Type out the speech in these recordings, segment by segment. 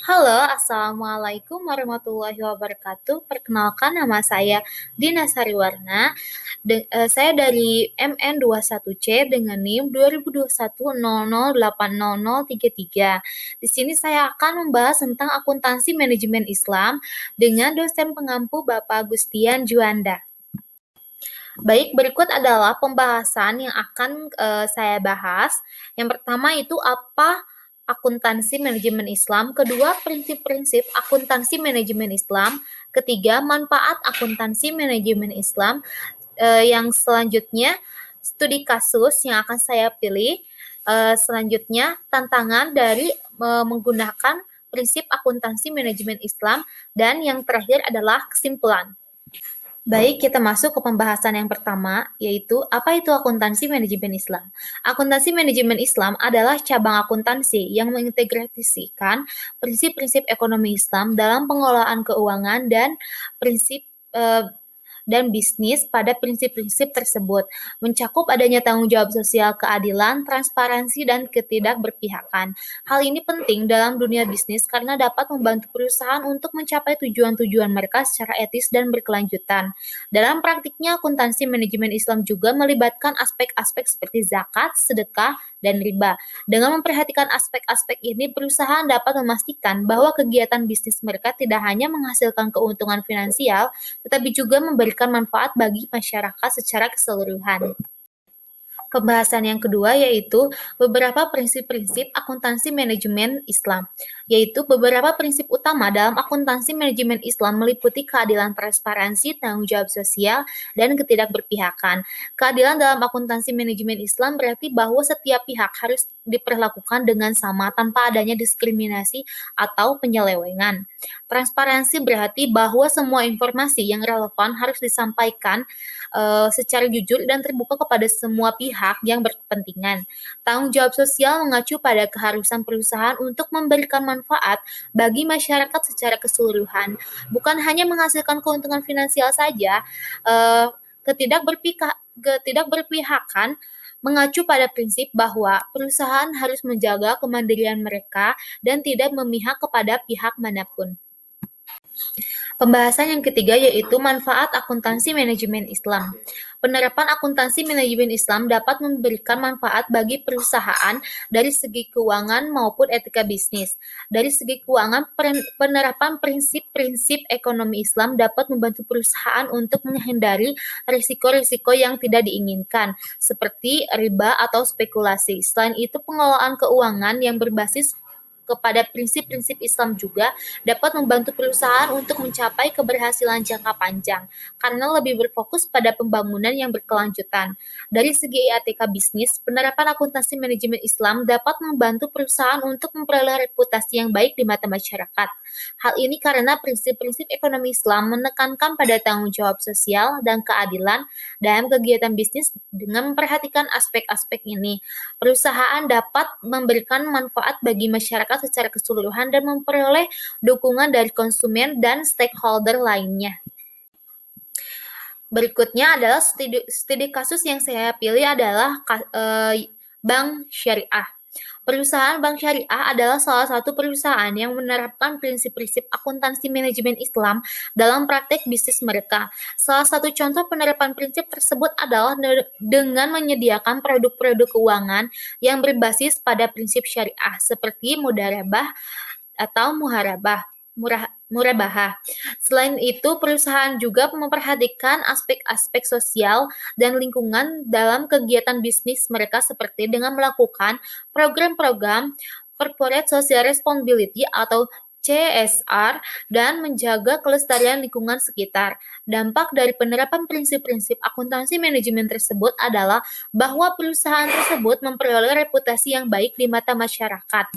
Halo, Assalamualaikum warahmatullahi wabarakatuh. Perkenalkan nama saya Dina Sariwarna. Saya dari MN21C dengan NIM 202100800033. Di sini saya akan membahas tentang akuntansi manajemen Islam dengan dosen pengampu Bapak Gustian Juanda. Baik, berikut adalah pembahasan yang akan saya bahas. Yang pertama itu apa akuntansi manajemen Islam, kedua prinsip-prinsip akuntansi manajemen Islam, ketiga manfaat akuntansi manajemen Islam, yang selanjutnya studi kasus yang akan saya pilih, selanjutnya tantangan dari menggunakan prinsip akuntansi manajemen Islam, dan yang terakhir adalah kesimpulan. Baik, kita masuk ke pembahasan yang pertama, yaitu apa itu akuntansi manajemen Islam. Akuntansi manajemen Islam adalah cabang akuntansi yang mengintegrasikan prinsip-prinsip ekonomi Islam dalam pengelolaan keuangan dan prinsip dan bisnis pada prinsip-prinsip tersebut, mencakup adanya tanggung jawab sosial, keadilan, transparansi, dan ketidakberpihakan. Hal ini penting dalam dunia bisnis karena dapat membantu perusahaan untuk mencapai tujuan-tujuan mereka secara etis dan berkelanjutan. Dalam praktiknya, akuntansi manajemen Islam juga melibatkan aspek-aspek seperti zakat, sedekah, dan riba. Dengan memperhatikan aspek-aspek ini, perusahaan dapat memastikan bahwa kegiatan bisnis mereka tidak hanya menghasilkan keuntungan finansial, tetapi juga memberikan manfaat bagi masyarakat secara keseluruhan. Pembahasan yang kedua yaitu beberapa prinsip-prinsip akuntansi manajemen Islam, yaitu beberapa prinsip utama dalam akuntansi manajemen Islam meliputi keadilan, transparansi, tanggung jawab sosial, dan ketidakberpihakan. Keadilan dalam akuntansi manajemen Islam berarti bahwa setiap pihak harus diperlakukan dengan sama tanpa adanya diskriminasi atau penyelewengan. Transparansi berarti bahwa semua informasi yang relevan harus disampaikan secara jujur dan terbuka kepada semua pihak yang berkepentingan. Tanggung jawab sosial mengacu pada keharusan perusahaan untuk memberikan manfaat bagi masyarakat secara keseluruhan, bukan hanya menghasilkan keuntungan finansial saja. Ketidakberpihakan mengacu pada prinsip bahwa perusahaan harus menjaga kemandirian mereka dan tidak memihak kepada pihak manapun. Pembahasan yang ketiga yaitu manfaat akuntansi manajemen Islam. Penerapan akuntansi manajemen Islam dapat memberikan manfaat bagi perusahaan dari segi keuangan maupun etika bisnis. Dari segi keuangan, penerapan prinsip-prinsip ekonomi Islam dapat membantu perusahaan untuk menghindari risiko-risiko yang tidak diinginkan, seperti riba atau spekulasi. Selain itu, pengelolaan keuangan yang berbasis kepada prinsip-prinsip Islam juga dapat membantu perusahaan untuk mencapai keberhasilan jangka panjang karena lebih berfokus pada pembangunan yang berkelanjutan. Dari segi etika bisnis, penerapan akuntansi manajemen Islam dapat membantu perusahaan untuk memperoleh reputasi yang baik di mata masyarakat. Hal ini karena prinsip-prinsip ekonomi Islam menekankan pada tanggung jawab sosial dan keadilan dalam kegiatan bisnis. Dengan memperhatikan aspek-aspek ini, perusahaan dapat memberikan manfaat bagi masyarakat secara keseluruhan dan memperoleh dukungan dari konsumen dan stakeholder lainnya. Berikutnya adalah studi kasus yang saya pilih adalah Bank Syariah. Perusahaan Bank Syariah adalah salah satu perusahaan yang menerapkan prinsip-prinsip akuntansi manajemen Islam dalam praktek bisnis mereka. Salah satu contoh penerapan prinsip tersebut adalah dengan menyediakan produk-produk keuangan yang berbasis pada prinsip syariah seperti mudarabah atau murabahah. Selain itu, perusahaan juga memperhatikan aspek-aspek sosial dan lingkungan dalam kegiatan bisnis mereka seperti dengan melakukan program-program Corporate Social Responsibility atau CSR dan menjaga kelestarian lingkungan sekitar. Dampak dari penerapan prinsip-prinsip akuntansi manajemen tersebut adalah bahwa perusahaan tersebut memperoleh reputasi yang baik di mata masyarakat.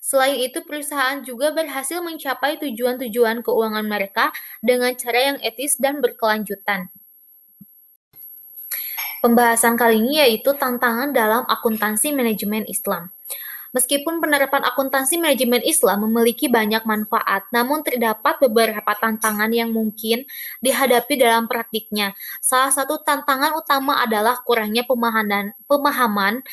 Selain itu, perusahaan juga berhasil mencapai tujuan-tujuan keuangan mereka dengan cara yang etis dan berkelanjutan. Pembahasan kali ini yaitu tantangan dalam akuntansi manajemen Islam. Meskipun penerapan akuntansi manajemen Islam memiliki banyak manfaat, namun terdapat beberapa tantangan yang mungkin dihadapi dalam praktiknya. Salah satu tantangan utama adalah kurangnya pemahaman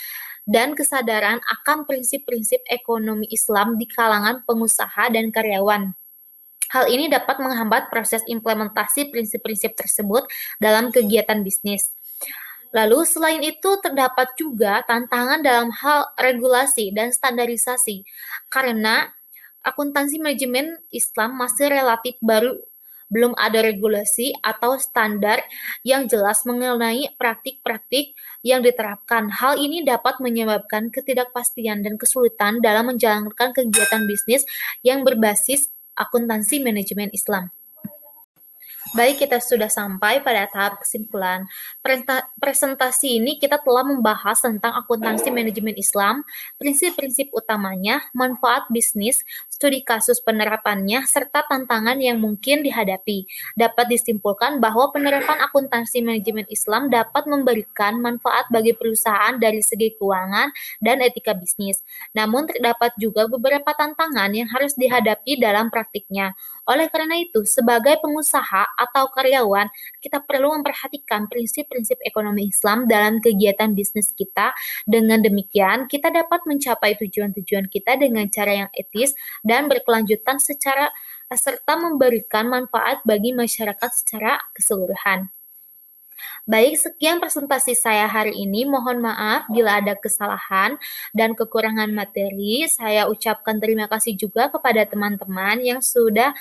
dan kesadaran akan prinsip-prinsip ekonomi Islam di kalangan pengusaha dan karyawan. Hal ini dapat menghambat proses implementasi prinsip-prinsip tersebut dalam kegiatan bisnis. Lalu selain itu terdapat juga tantangan dalam hal regulasi dan standarisasi karena akuntansi manajemen Islam masih relatif baru, belum ada regulasi atau standar yang jelas mengenai praktik-praktik yang diterapkan. Hal ini dapat menyebabkan ketidakpastian dan kesulitan dalam menjalankan kegiatan bisnis yang berbasis akuntansi manajemen Islam. Baik, kita sudah sampai pada tahap kesimpulan. Presentasi ini kita telah membahas tentang akuntansi manajemen Islam, prinsip-prinsip utamanya, manfaat bisnis, studi kasus penerapannya, serta tantangan yang mungkin dihadapi. Dapat disimpulkan bahwa penerapan akuntansi manajemen Islam dapat memberikan manfaat bagi perusahaan dari segi keuangan dan etika bisnis. Namun terdapat juga beberapa tantangan yang harus dihadapi dalam praktiknya. Oleh karena itu, sebagai pengusaha atau karyawan, kita perlu memperhatikan prinsip-prinsip ekonomi Islam dalam kegiatan bisnis kita. Dengan demikian, kita dapat mencapai tujuan-tujuan kita dengan cara yang etis dan berkelanjutan serta memberikan manfaat bagi masyarakat secara keseluruhan. Baik, sekian presentasi saya hari ini. Mohon maaf bila ada kesalahan dan kekurangan materi. Saya ucapkan terima kasih juga kepada teman-teman yang sudah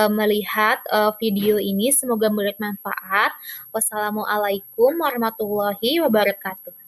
melihat video ini. Semoga bermanfaat. Wassalamualaikum warahmatullahi wabarakatuh.